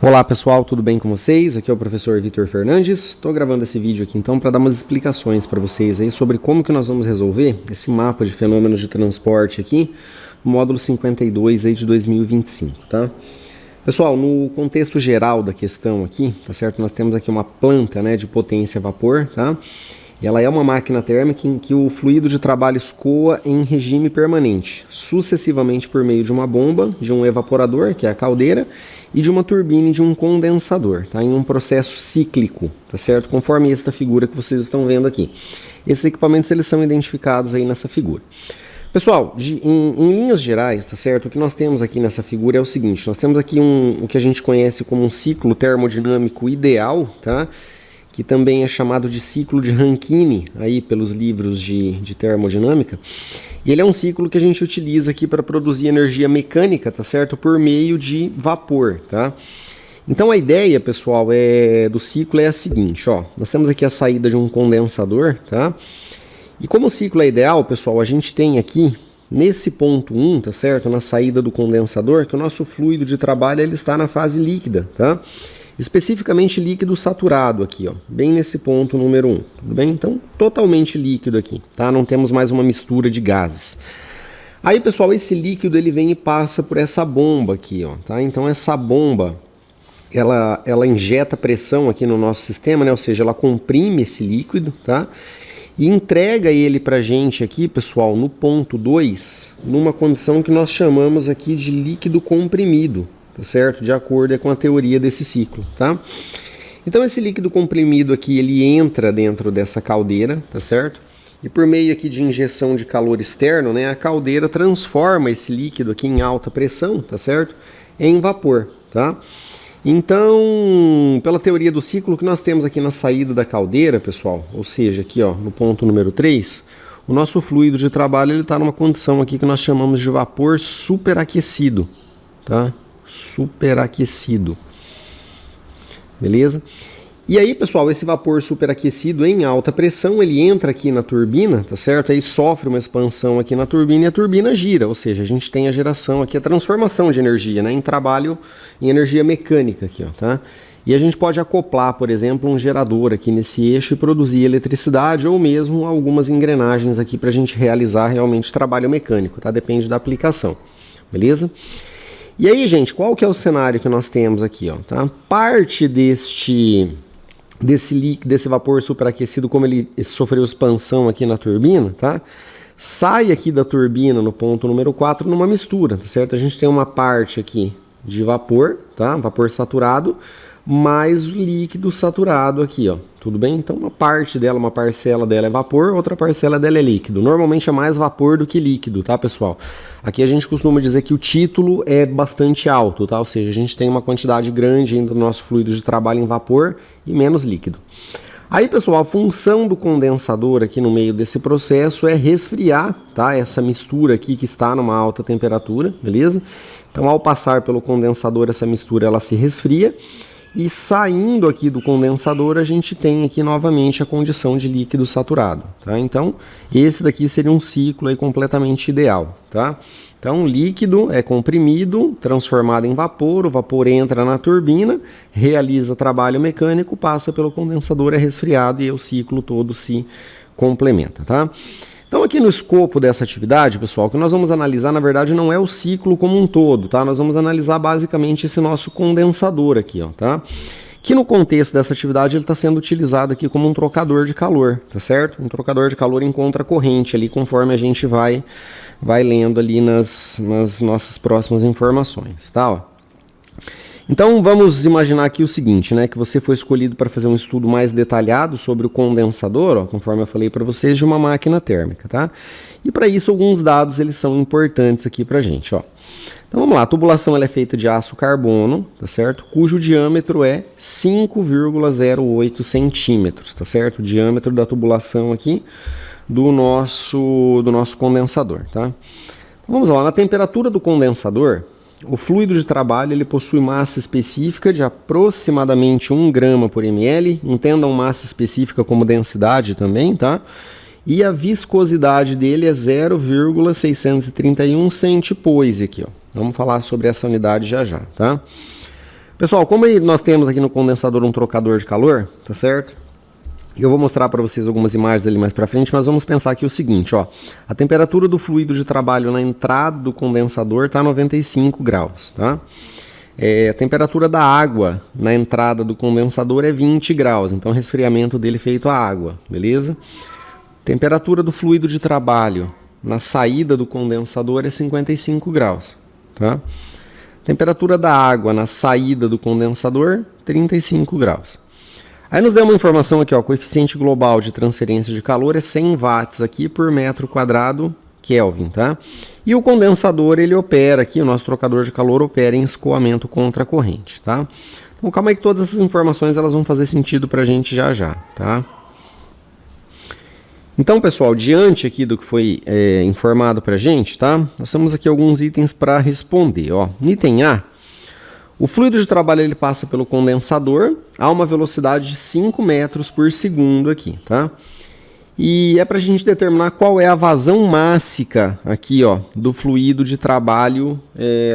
Olá pessoal, tudo bem com vocês? Aqui é o professor Vitor Fernandes. Estou gravando esse vídeo aqui então para dar umas explicações para vocês aí sobre como que nós vamos resolver esse mapa de fenômenos de transporte aqui, no módulo 52 aí de 2025, tá? Pessoal, no contexto geral da questão aqui, tá certo? Nós temos aqui uma planta, né, de potência a vapor, tá? Ela é uma máquina térmica em que o fluido de trabalho escoa em regime permanente, sucessivamente por meio de uma bomba, de um evaporador, que é a caldeira, e de uma turbina e de um condensador, tá? Em um processo cíclico, tá certo? Conforme esta figura que vocês estão vendo aqui. Esses equipamentos eles são identificados aí nessa figura. Pessoal, em linhas gerais, tá certo? O que nós temos aqui nessa figura é o seguinte: nós temos aqui o que a gente conhece como um ciclo termodinâmico ideal, tá? Que também é chamado de ciclo de Rankine, aí pelos livros de termodinâmica. E ele é um ciclo que a gente utiliza aqui para produzir energia mecânica, tá certo? Por meio de vapor, tá? Então a ideia, pessoal, do ciclo é a seguinte, ó. Nós temos aqui a saída de um condensador, tá? E como o ciclo é ideal, pessoal, a gente tem aqui, nesse ponto 1, tá certo? Na saída do condensador, que o nosso fluido de trabalho ele está na fase líquida, tá? Especificamente líquido saturado aqui, ó, bem nesse ponto número 1, tudo bem? Então, totalmente líquido aqui, tá? Não temos mais uma mistura de gases. Aí, pessoal, esse líquido ele vem e passa por essa bomba aqui, ó, tá? Então, essa bomba, ela injeta pressão aqui no nosso sistema, né? Ou seja, ela comprime esse líquido, tá? E entrega ele pra gente aqui, pessoal, no ponto 2, numa condição que nós chamamos aqui de líquido comprimido, tá certo? De acordo com a teoria desse ciclo, tá? Então esse líquido comprimido aqui, ele entra dentro dessa caldeira, tá certo? E por meio aqui de injeção de calor externo, né, a caldeira transforma esse líquido aqui em alta pressão, tá certo? Em vapor, tá? Então, pela teoria do ciclo que nós temos aqui na saída da caldeira, pessoal, ou seja, aqui ó, no ponto número 3, o nosso fluido de trabalho ele está numa condição aqui que nós chamamos de vapor superaquecido, tá? Superaquecido, beleza? E aí, pessoal, esse vapor superaquecido em alta pressão, ele entra aqui na turbina, tá certo? Aí sofre uma expansão aqui na turbina e a turbina gira, ou seja, a gente tem a geração aqui, a transformação de energia, né, em trabalho, em energia mecânica aqui, ó, tá? E a gente pode acoplar, por exemplo, um gerador aqui nesse eixo e produzir eletricidade ou mesmo algumas engrenagens aqui para a gente realizar realmente trabalho mecânico, tá? Depende da aplicação, beleza? E aí, gente, qual que é o cenário que nós temos aqui, ó, tá? Parte desse vapor superaquecido, como ele sofreu expansão aqui na turbina, tá? Sai aqui da turbina no ponto número 4 numa mistura, tá certo? A gente tem uma parte aqui de vapor, tá? Vapor saturado, mais o líquido saturado aqui, ó. Tudo bem? Então uma parte dela, uma parcela dela é vapor, outra parcela dela é líquido. Normalmente é mais vapor do que líquido, tá, pessoal? Aqui a gente costuma dizer que o título é bastante alto, tá? Ou seja, a gente tem uma quantidade grande ainda do nosso fluido de trabalho em vapor e menos líquido. Aí, pessoal, a função do condensador aqui no meio desse processo é resfriar, tá? Essa mistura aqui que está numa alta temperatura, beleza? Então, ao passar pelo condensador, essa mistura ela se resfria. E saindo aqui do condensador, a gente tem aqui novamente a condição de líquido saturado, tá? Então, esse daqui seria um ciclo aí completamente ideal, tá? Então, líquido é comprimido, transformado em vapor, o vapor entra na turbina, realiza trabalho mecânico, passa pelo condensador, é resfriado e o ciclo todo se complementa, tá? Então aqui no escopo dessa atividade, pessoal, o que nós vamos analisar, na verdade, não é o ciclo como um todo, tá? Nós vamos analisar basicamente esse nosso condensador aqui, ó, tá? Que no contexto dessa atividade ele está sendo utilizado aqui como um trocador de calor, tá certo? Um trocador de calor em contracorrente ali, conforme a gente vai lendo ali nas nossas próximas informações, tá? Ó. Então vamos imaginar aqui o seguinte, né, que você foi escolhido para fazer um estudo mais detalhado sobre o condensador, ó, conforme eu falei para vocês, de uma máquina térmica, tá? E para isso alguns dados eles são importantes aqui para a gente, ó. Então vamos lá, a tubulação ela é feita de aço carbono, tá certo? Cujo diâmetro é 5,08 centímetros, tá certo? O diâmetro da tubulação aqui do nosso condensador, tá? Então vamos lá, na temperatura do condensador, o fluido de trabalho ele possui massa específica de aproximadamente 1 grama por ml, entendam massa específica como densidade também, tá? E a viscosidade dele é 0,631 centipoise aqui, ó. Vamos falar sobre essa unidade já já, tá? Pessoal, como nós temos aqui no condensador um trocador de calor, tá certo? Eu vou mostrar para vocês algumas imagens ali mais para frente, mas vamos pensar aqui o seguinte, ó. A temperatura do fluido de trabalho na entrada do condensador está 95 graus, tá? A temperatura da água na entrada do condensador é 20 graus, então o resfriamento dele é feito a água, beleza? Temperatura do fluido de trabalho na saída do condensador é 55 graus, tá? Temperatura da água na saída do condensador, 35 graus. Aí nos deu uma informação aqui, ó, coeficiente global de transferência de calor é 100 watts aqui por metro quadrado Kelvin, tá? E o condensador, ele opera aqui, o nosso trocador de calor opera em escoamento contra a corrente, tá? Então calma aí que todas essas informações elas vão fazer sentido pra gente já já, tá? Então, pessoal, diante aqui do que foi informado pra gente, tá? Nós temos aqui alguns itens para responder, ó. Item A. O fluido de trabalho ele passa pelo condensador a uma velocidade de 5 metros por segundo aqui, tá? E é para a gente determinar qual é a vazão mássica aqui, ó, do fluido de trabalho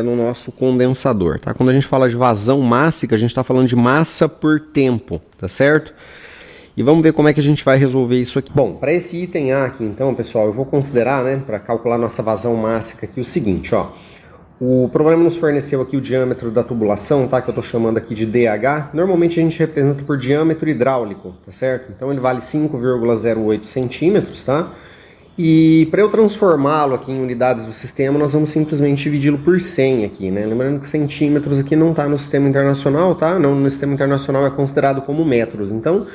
no nosso condensador, tá? Quando a gente fala de vazão mássica, a gente está falando de massa por tempo, tá certo? E vamos ver como é que a gente vai resolver isso aqui. Bom, para esse item A aqui, então, pessoal, eu vou considerar, né, para calcular nossa vazão mássica aqui, o seguinte, ó. O problema nos forneceu aqui o diâmetro da tubulação, tá? Que eu estou chamando aqui de DH. Normalmente a gente representa por diâmetro hidráulico, tá certo? Então ele vale 5,08 centímetros, tá? E para eu transformá-lo aqui em unidades do sistema, nós vamos simplesmente dividi-lo por 100 aqui, né? Lembrando que centímetros aqui não está no sistema internacional, tá? Não, no sistema internacional é considerado como metros. Então,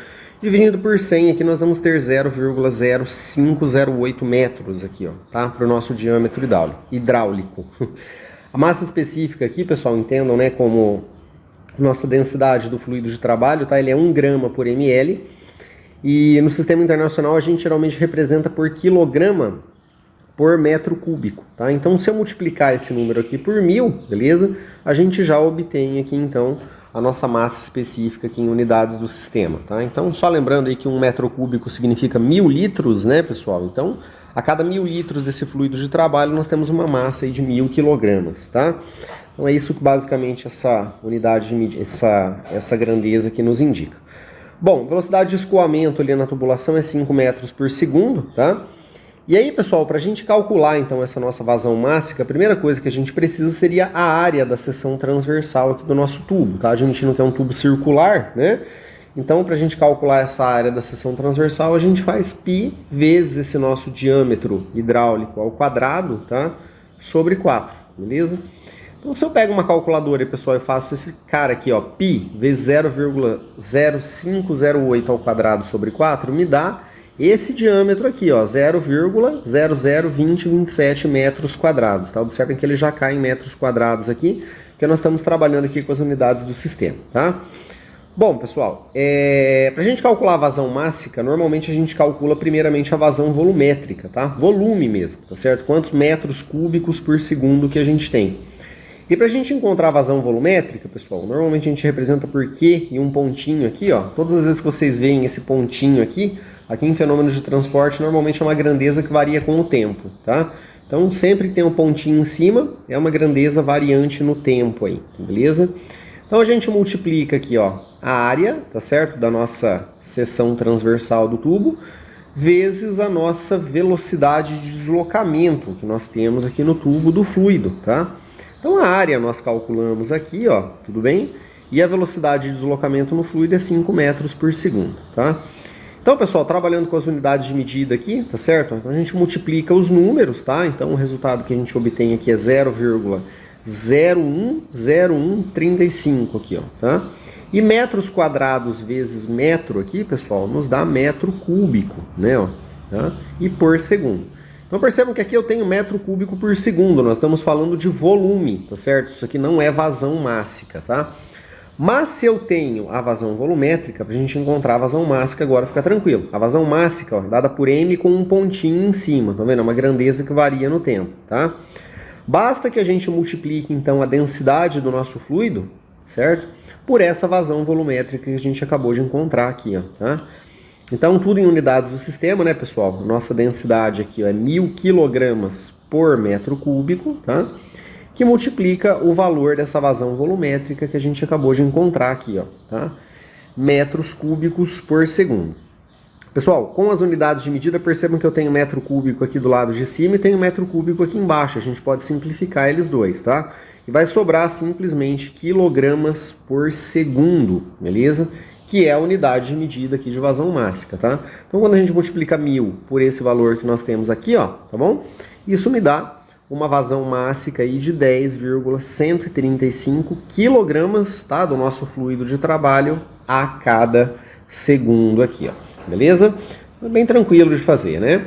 dividindo por 100 aqui, nós vamos ter 0,0508 metros aqui, ó, tá? Para o nosso diâmetro hidráulico. A massa específica aqui, pessoal, entendam, né, como nossa densidade do fluido de trabalho, tá? Ele é 1 grama por ml. E no sistema internacional a gente geralmente representa por quilograma por metro cúbico, tá? Então, se eu multiplicar esse número aqui por 1000, beleza? A gente já obtém aqui, então, a nossa massa específica aqui em unidades do sistema, tá? Então, só lembrando aí que 1 metro cúbico significa 1000 litros, né, pessoal? Então, a cada 1000 litros desse fluido de trabalho, nós temos uma massa aí de 1000 quilogramas, tá? Então, é isso que basicamente essa unidade de medida, essa grandeza aqui nos indica. Bom, velocidade de escoamento ali na tubulação é 5 metros por segundo, tá? E aí, pessoal, para a gente calcular então essa nossa vazão mássica, a primeira coisa que a gente precisa seria a área da seção transversal aqui do nosso tubo, tá? A gente não quer um tubo circular, né? Então, para a gente calcular essa área da seção transversal, a gente faz π vezes esse nosso diâmetro hidráulico ao quadrado, tá? Sobre 4, beleza? Então, se eu pego uma calculadora, pessoal, e faço esse cara aqui, ó, π vezes 0,0508 ao quadrado sobre 4, me dá esse diâmetro aqui, ó, 0,002027 metros quadrados, tá? Observem que ele já cai em metros quadrados aqui, porque nós estamos trabalhando aqui com as unidades do sistema, tá? Bom, pessoal, para a gente calcular a vazão mássica, normalmente a gente calcula primeiramente a vazão volumétrica, tá? Volume mesmo, tá certo? Quantos metros cúbicos por segundo que a gente tem. E para a gente encontrar a vazão volumétrica, pessoal, normalmente a gente representa por Q e um pontinho aqui, ó. Todas as vezes que vocês veem esse pontinho aqui em fenômenos de transporte, normalmente é uma grandeza que varia com o tempo, tá? Então, sempre que tem um pontinho em cima, é uma grandeza variante no tempo aí, beleza? Então, a gente multiplica aqui, ó, a área, tá certo? Da nossa seção transversal do tubo, vezes a nossa velocidade de deslocamento que nós temos aqui no tubo do fluido, tá? Então, a área nós calculamos aqui, ó, tudo bem? E a velocidade de deslocamento no fluido é 5 metros por segundo, tá? Então, pessoal, trabalhando com as unidades de medida aqui, tá certo? Então, a gente multiplica os números, tá? Então, o resultado que a gente obtém aqui é 0,010135 aqui, ó, tá? E metros quadrados vezes metro aqui, pessoal, nos dá metro cúbico, né, ó, tá? E por segundo. Então, percebam que aqui eu tenho metro cúbico por segundo, nós estamos falando de volume, tá certo? Isso aqui não é vazão mássica, tá? Mas se eu tenho a vazão volumétrica, para a gente encontrar a vazão mássica agora fica tranquilo. A vazão mássica, ó, dada por M com um pontinho em cima, tá vendo? É uma grandeza que varia no tempo, tá? Basta que a gente multiplique, então, a densidade do nosso fluido, certo? Por essa vazão volumétrica que a gente acabou de encontrar aqui, ó, tá? Então, tudo em unidades do sistema, né, pessoal? Nossa densidade aqui, ó, é 1000 kg por metro cúbico, tá? que multiplica o valor dessa vazão volumétrica que a gente acabou de encontrar aqui, ó, tá? Metros cúbicos por segundo. Pessoal, com as unidades de medida, percebam que eu tenho metro cúbico aqui do lado de cima e tenho metro cúbico aqui embaixo. A gente pode simplificar eles dois, tá? E vai sobrar simplesmente quilogramas por segundo, beleza? Que é a unidade de medida aqui de vazão mássica, tá? Então, quando a gente multiplica 1000 por esse valor que nós temos aqui, ó, tá bom? Isso me dá uma vazão mássica aí de 10,135 quilogramas, tá? Do nosso fluido de trabalho a cada segundo aqui, ó. Beleza? Bem tranquilo de fazer, né?